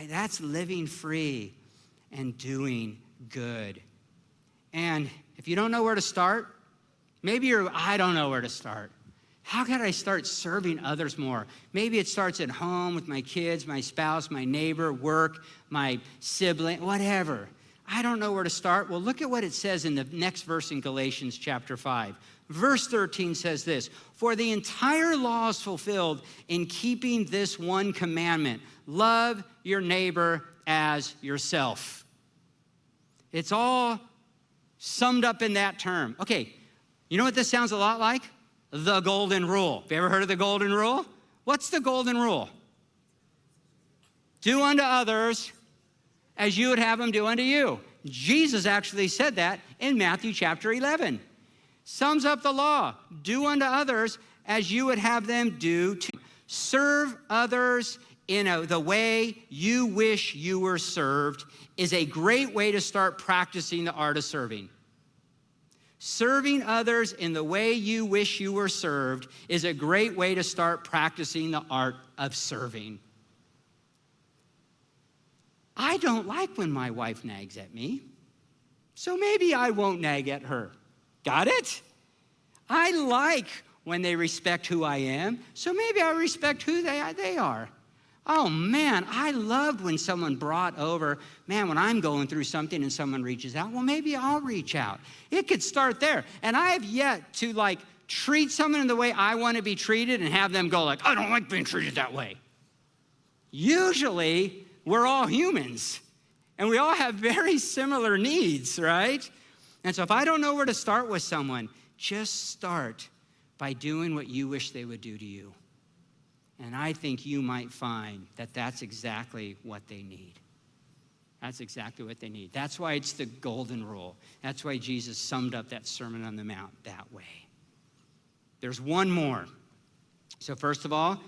That's living free and doing good. And if you don't know where to start, maybe I don't know where to start. How can I start serving others more? Maybe it starts at home with my kids, my spouse, my neighbor, work, my sibling, whatever. I don't know where to start. Well, look at what it says in the next verse in Galatians chapter 5. Verse 13 says this, for the entire law is fulfilled in keeping this one commandment, love your neighbor as yourself. It's all summed up in that term. Okay, you know what this sounds a lot like? The golden rule. Have you ever heard of the golden rule? What's the golden rule? Do unto others as you would have them do unto you. Jesus actually said that in Matthew chapter 11. Sums up the law. Do unto others as you would have them do to you. Serve others in the way you wish you were served is a great way to start practicing the art of serving. Serving others in the way you wish you were served is a great way to start practicing the art of serving. I don't like when my wife nags at me, so maybe I won't nag at her. Got it? I like when they respect who I am, so maybe I respect who they are. Oh man, I loved when someone brought over, man, when I'm going through something and someone reaches out, well, maybe I'll reach out. It could start there. And I have yet to treat someone in the way I want to be treated and have them go I don't like being treated that way. Usually, we're all humans and we all have very similar needs, right? And so if I don't know where to start with someone, just start by doing what you wish they would do to you. And I think you might find that that's exactly what they need. That's exactly what they need. That's why it's the golden rule. That's why Jesus summed up that Sermon on the Mount that way. There's one more. So first of all,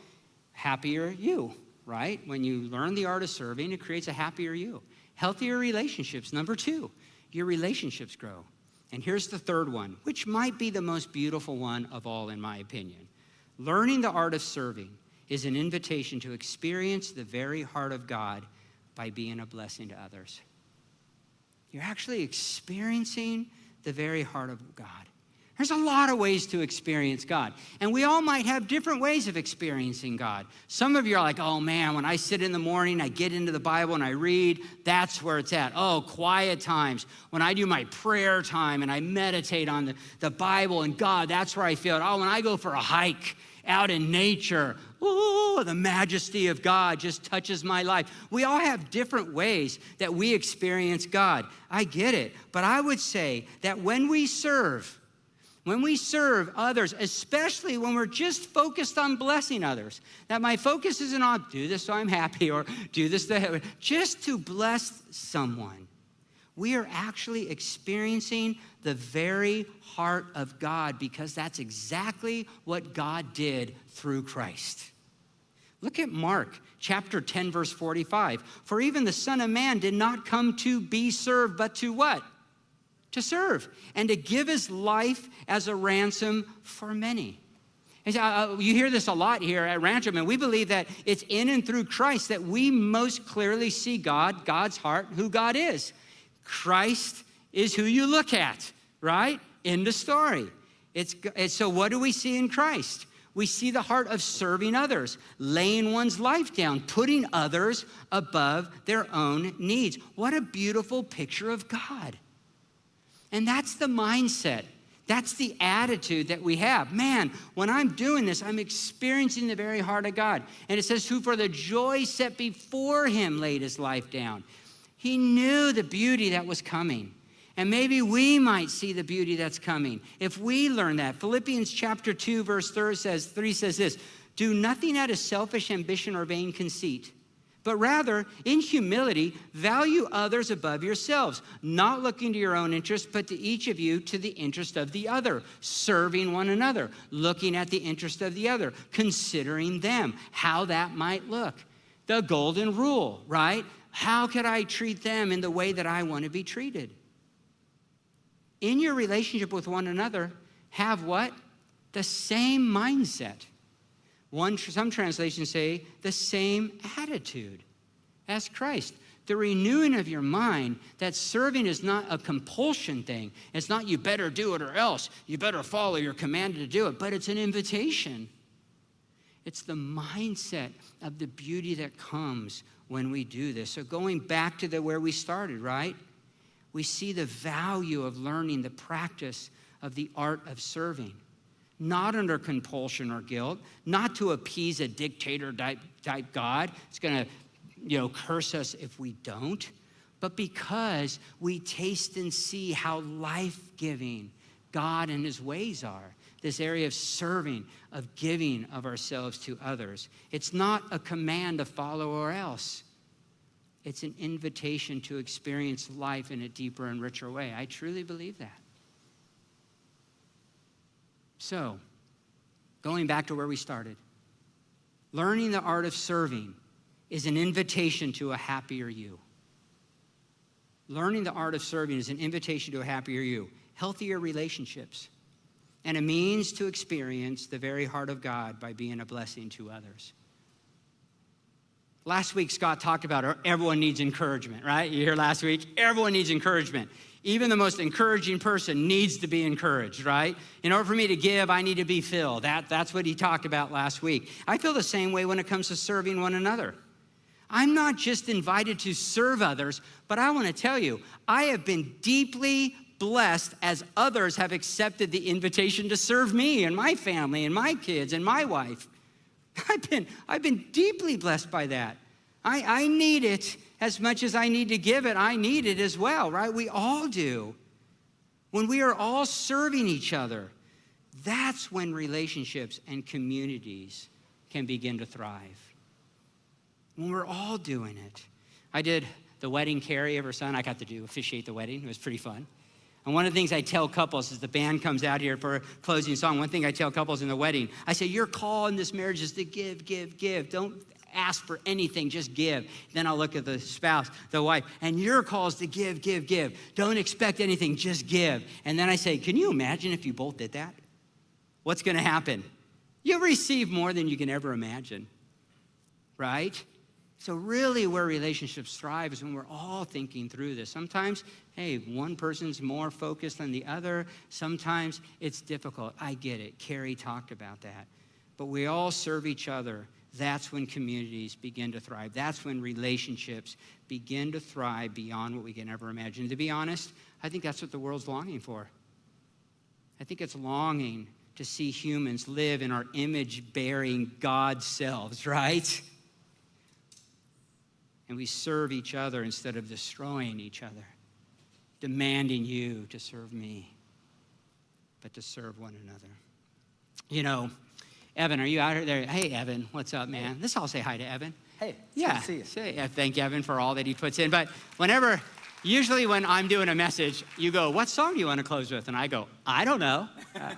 happier you, right? When you learn the art of serving, it creates a happier you. Healthier relationships. Number 2, your relationships grow. And here's the third one, which might be the most beautiful one of all, in my opinion. Learning the art of serving is an invitation to experience the very heart of God by being a blessing to others. You're actually experiencing the very heart of God. There's a lot of ways to experience God, and we all might have different ways of experiencing God. Some of you are like, oh man, when I sit in the morning, I get into the Bible and I read, that's where it's at. Oh, quiet times. When I do my prayer time and I meditate on the Bible and God, that's where I feel it. Oh, when I go for a hike out in nature, ooh, the majesty of God just touches my life. We all have different ways that we experience God. I get it, but I would say that when we serve others, especially when we're just focused on blessing others, that my focus isn't on do this so I'm happy or do this to just to bless someone, we are actually experiencing the very heart of God, because that's exactly what God did through Christ. Look at Mark chapter 10, verse 45. For even the Son of Man did not come to be served, but to what? To serve, and to give his life as a ransom for many. And you hear this a lot here at Rancho, man. We believe that it's in and through Christ that we most clearly see God, God's heart, who God is. Christ is who you look at, right? In the story. So what do we see in Christ? We see the heart of serving others, laying one's life down, putting others above their own needs. What a beautiful picture of God. And that's the mindset. That's the attitude that we have. Man, when I'm doing this, I'm experiencing the very heart of God. And it says, who for the joy set before him laid his life down. He knew the beauty that was coming. And maybe we might see the beauty that's coming if we learn that. Philippians chapter 2, verse 3 says this, do nothing out of selfish ambition or vain conceit, but rather, in humility, value others above yourselves, not looking to your own interest, but to each of you to the interest of the other, serving one another, looking at the interest of the other, considering them, how that might look. The golden rule, right? How could I treat them in the way that I want to be treated? In your relationship with one another, have what? The same mindset. Some translations say the same attitude as Christ. The renewing of your mind, that serving is not a compulsion thing. It's not you better do it or else. You better follow, you're commanded to do it, but it's an invitation. It's the mindset of the beauty that comes when we do this. So going back to where we started, right? We see the value of learning the practice of the art of serving. Not under compulsion or guilt, not to appease a dictator type God. It's going to, curse us if we don't, but because we taste and see how life-giving God and his ways are. This area of serving, of giving of ourselves to others. It's not a command to follow or else. It's an invitation to experience life in a deeper and richer way. I truly believe that. So, going back to where we started, learning the art of serving is an invitation to a happier you. Learning the art of serving is an invitation to a happier you, healthier relationships, and a means to experience the very heart of God by being a blessing to others. Last week, Scott talked about everyone needs encouragement, right? You hear last week? Everyone needs encouragement. Even the most encouraging person needs to be encouraged, right? In order for me to give, I need to be filled. That's what he talked about last week. I feel the same way when it comes to serving one another. I'm not just invited to serve others, but I want to tell you, I have been deeply blessed as others have accepted the invitation to serve me and my family and my kids and my wife. I've been deeply blessed by that. I need it as much as I need to give it. I need it as well, right? We all do. When we are all serving each other, that's when relationships and communities can begin to thrive. When we're all doing it. I did the wedding Carrie of her son. I got to officiate the wedding. It was pretty fun. And one of the things I tell couples as the band comes out here for a closing song, one thing I tell couples in the wedding, I say, your call in this marriage is to give, give, give. Don't ask for anything, just give. Then I'll look at the spouse, the wife, and your call is to give, give, give. Don't expect anything, just give. And then I say, can you imagine if you both did that? What's gonna happen? You'll receive more than you can ever imagine, right? So really where relationships thrive is when we're all thinking through this. Sometimes, hey, one person's more focused than the other. Sometimes it's difficult. I get it. Carrie talked about that. But we all serve each other. That's when communities begin to thrive. That's when relationships begin to thrive beyond what we can ever imagine. To be honest, I think that's what the world's longing for. I think it's longing to see humans live in our image-bearing God selves, right? And we serve each other instead of destroying each other, demanding you to serve me, but to serve one another. You know, Evan, are you out there? Hey, Evan, what's up, man? Let's all say hi to Evan. Hey, Yeah, good to see you. thank Evan for all that he puts in. But usually when I'm doing a message, you go, what song do you want to close with? And I go, I don't know.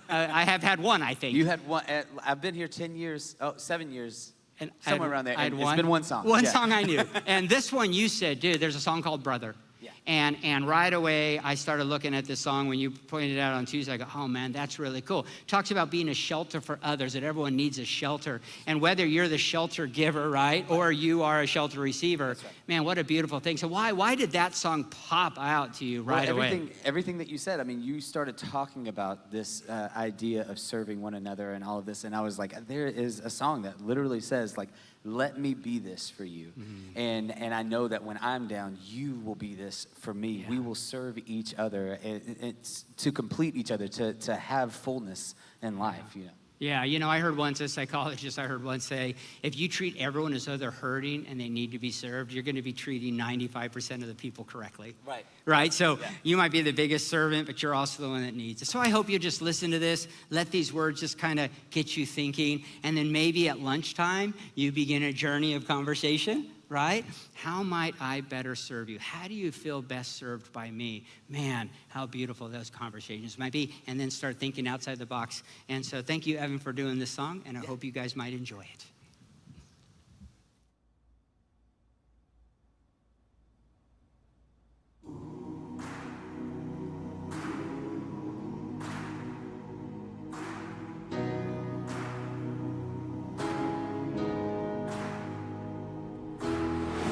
I have had one, I think. You had one. I've been here 7 years. And Somewhere around there. I had It's been one song. One Yeah. song I knew. And this one you said, dude, there's a song called Brother. Yeah. And right away, I started looking at this song when you pointed it out on Tuesday. I go, oh man, that's really cool. Talks about being a shelter for others, that everyone needs a shelter. And whether you're the shelter giver, right, or you are a shelter receiver, right. man, what a beautiful thing. So why did that song pop out to you right away? Everything that you said, I mean, you started talking about this idea of serving one another and all of this, and I was like, there is a song that literally says, like, let me be this for you. Mm-hmm. And I know that when I'm down, you will be this for me. Yeah. We will serve each other. It's to complete each other, to have fullness in life, you know. Yeah, I heard once, a psychologist say, if you treat everyone as though they're hurting and they need to be served, you're going to be treating 95% of the people correctly. Right. Right? So you might be the biggest servant, but you're also the one that needs it. So I hope you just listen to this, let these words just kind of get you thinking, and then maybe at lunchtime, you begin a journey of conversation, right? How might I better serve you? How do you feel best served by me? Man, how beautiful those conversations might be. And then start thinking outside the box. And so thank you, Evan, for doing this song, and I hope you guys might enjoy it.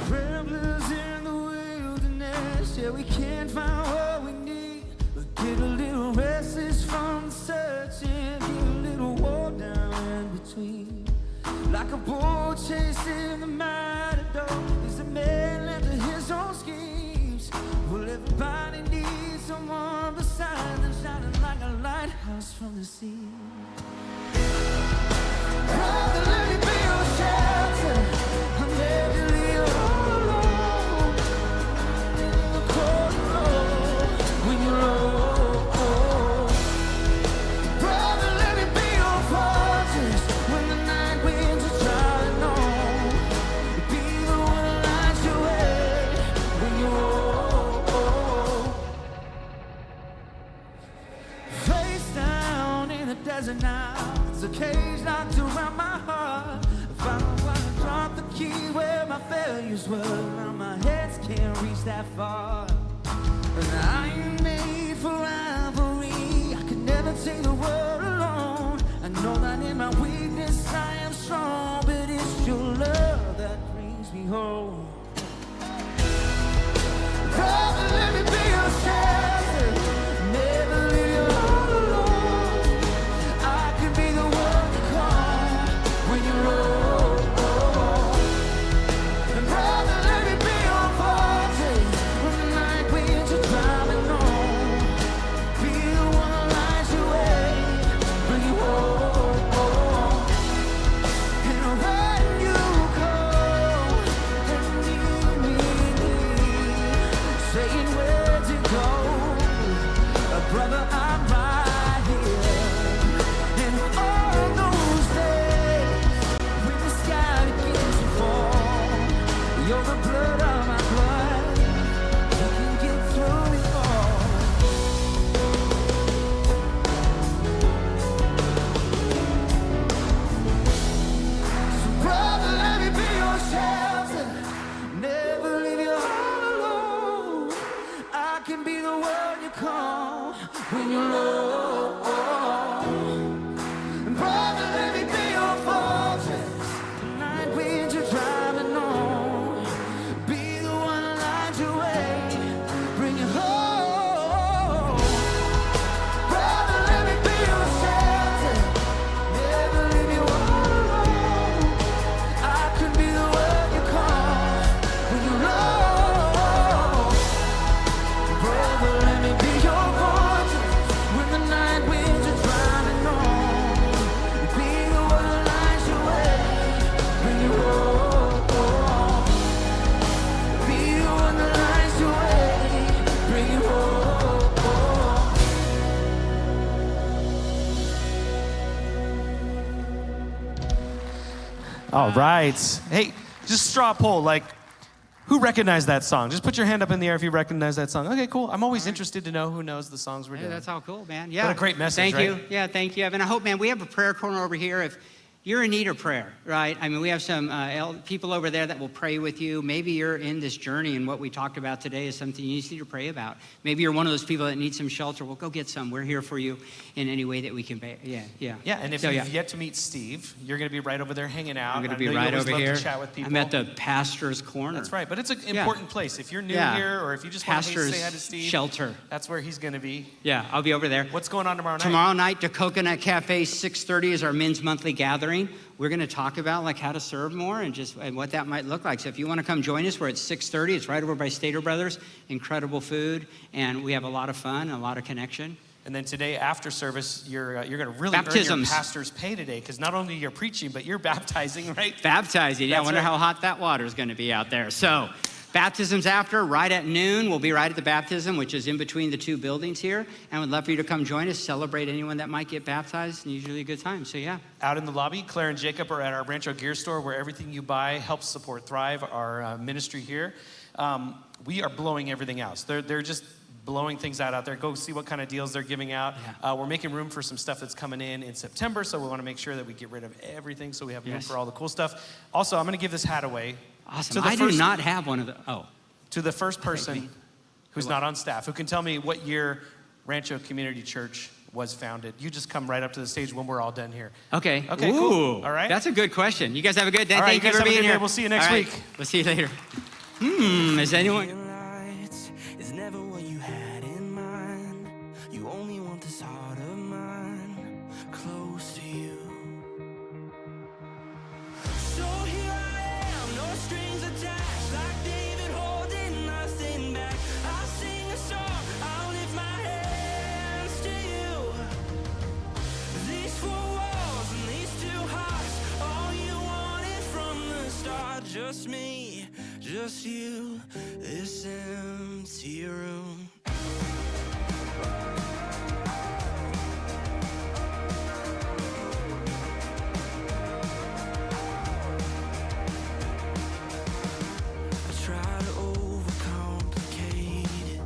Ramblers in the wilderness, yeah, we can't find what we need. But get a little restless from the searching, get a little war down in between. Like a bull chasing the matador, is a man left to his own schemes. Well, everybody needs someone beside them, shining like a lighthouse from the sea. Brother, let me be your shelter. I'm never leave all alone. In the cold road, when you're low. Brother, let me be your fortress when the night winds are trying on. Be the one that lights your way when you're old. Face down in the desert now. There's a cage locked around my heart. If I don't want to drop the key where my failures were, now my heads can't reach that far. And I ain't made for rivalry. I could never take the world alone. I know that in my weakness I am strong, but it's your love that brings me home. Brother, let me be your shelter. Never leave you all alone. I could be the one to call when you're old. And brother, let me be your fortress when the night winds are driving on. Be the one that lights your way, bring you home. And when you call and need All right. Hey, just straw poll, like, who recognized that song? Just put your hand up in the air if you recognize that song. Okay, cool. I'm always interested to know who knows the songs we're doing. That's all cool, man. Yeah. What a great message, Thank right? you. Yeah, thank you, Evan. I hope, man, we have a prayer corner over here. If you're in need of prayer, right? I mean, we have some people over there that will pray with you. Maybe you're in this journey and what we talked about today is something you need to pray about. Maybe you're one of those people that need some shelter. Well, go get some. We're here for you in any way that we can. Yeah, and if you've yet to meet Steve, you're going to be right over there hanging out. I'm going to be right over here. To chat with people. I'm at the pastor's corner. That's right, but it's an important place. If you're new here or if you just want to say hi to Steve, shelter. That's where he's going to be. Yeah, I'll be over there. What's going on tomorrow night? Tomorrow night, the Coconut Cafe, 6:30 is our men's monthly gathering. We're going to talk about like how to serve more and what that might look like. So if you want to come join us, we're at 6:30. It's right over by Stater Brothers. Incredible food, and we have a lot of fun, a lot of connection. And then today, after service, you're going to really earn your pastor's pay today, because not only you're preaching, but you're baptizing, right? Baptizing, yeah. I wonder how hot that water is going to be out there. So baptism's after, right at noon. We'll be right at the baptism, which is in between the two buildings here. And we'd love for you to come join us, celebrate anyone that might get baptized, and usually a good time, so yeah. Out in the lobby, Claire and Jacob are at our Rancho gear store, where everything you buy helps support Thrive, our ministry here. We are blowing everything else. They're just blowing things out there. Go see what kind of deals they're giving out. Yeah. We're making room for some stuff that's coming in September, so we want to make sure that we get rid of everything so we have room for all the cool stuff. Also, I'm going to give this hat away. Awesome. I do not have one of the, to the first person who's not on staff, who can tell me what year Rancho Community Church was founded. You just come right up to the stage when we're all done here. Okay. Okay, cool. All right. That's a good question. You guys have a good day. All right, Thank you for being here. We'll see you next week. We'll see you later. Is anyone... Is never what you had in mind. You only want this heart of mine close to you. So here I am, no strings attached, like David holding nothing back. I'll sing a song, I'll lift my hands to you. These four walls and these two hearts, all you wanted from the start. Just me, just you, this empty room. Try to overcomplicate it,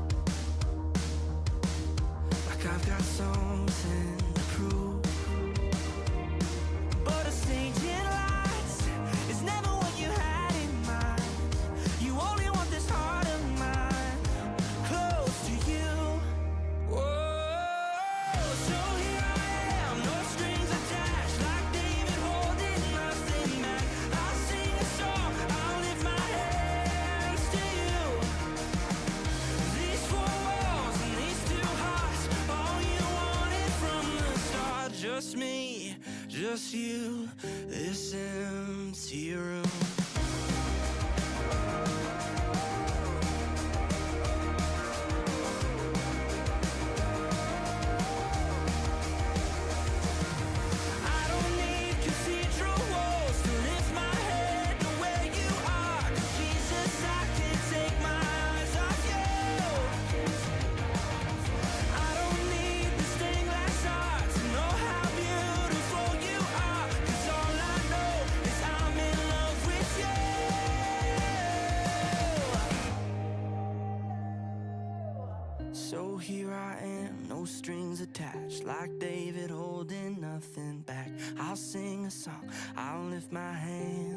like I've got something to prove. But a stage in lights is never what you had in mind. You only want this heart of mine close to you. Whoa, so here I am, no strings attached, like David holding nothing back. I'll sing a song, I'll lift my hands to you. These four walls and these two hearts, all you wanted from the start. Just me, just you, this empty room. I don't need cathedral walls to lift my head to where you are. 'Cause Jesus, I can't take my eyes off you. I don't need the stained glass art to know how beautiful you are. 'Cause all I know is I'm in love with you. So here I am, no strings attached, like David holding nothing back. I'll sing a song, I'll lift my hand